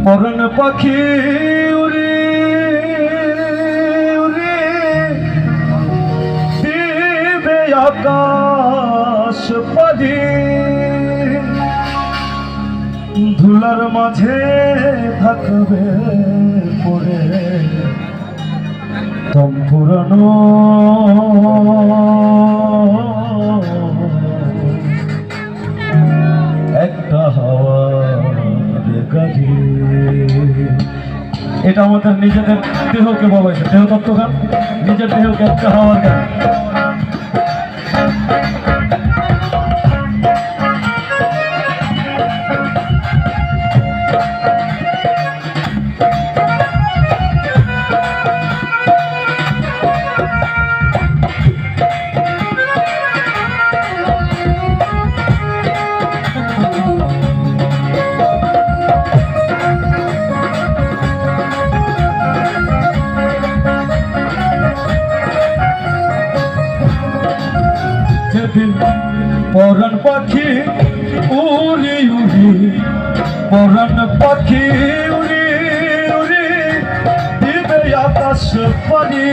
পরাণ পাখি উড়ে উড়ে দিবে আকাশ পাড়ি, ধুলার মাঝে থাকবে পড়ে দম পুরানো একটা হাওয়ার গাড়ি। এটা আমাদের নিজেদের দেহকে বলাইছে, দেহ তত্ত্ব গান, নিজের দেহকে একটা হাওয়ার গান। পরাণ পাখি উড়ি উড়ি, পরাণ পাখি উড়ি উড়ি দিবে আকাশ পাড়ি,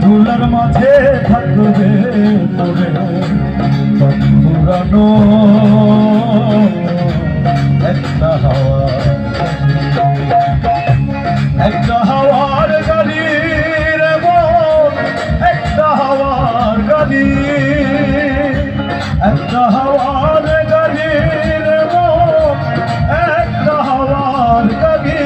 ধুলার মাঝে থাকবে পড়ে দম পুরানো একটা হাওয়া, একটা হাওয়ার গাড়ি রে মন, একটা হাওয়ার গাড়ি, একটা হাওয়ার গাড়ি রে মন, একটা হাওয়ার গাড়ি।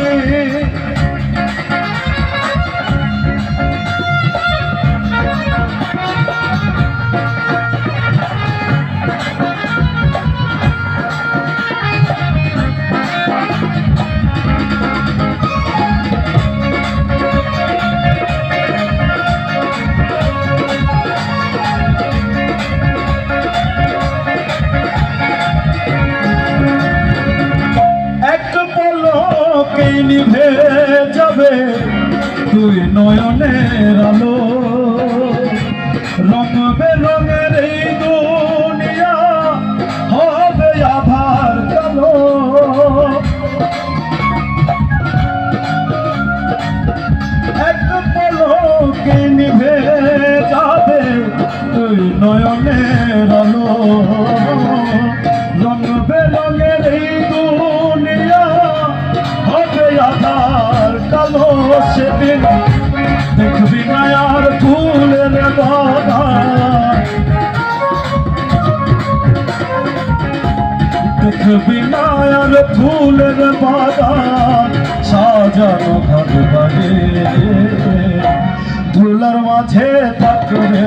নিভে যাবে তুই নয়নের আলো, রঙ বেরঙের এই দুনিয়া হবে আধার কালো, এক পলকে নিভে যাবে তুই নয়নের আলো, রঙ বেরঙের এই দুনিয়া হবে আধার কালো। সেদিন দেখবি না আর ফুলের বাগান, দেখবি না আর ফুলের বাগান, সাজানো ঘর বাড়ি, ধুলার মাঝে থাকবে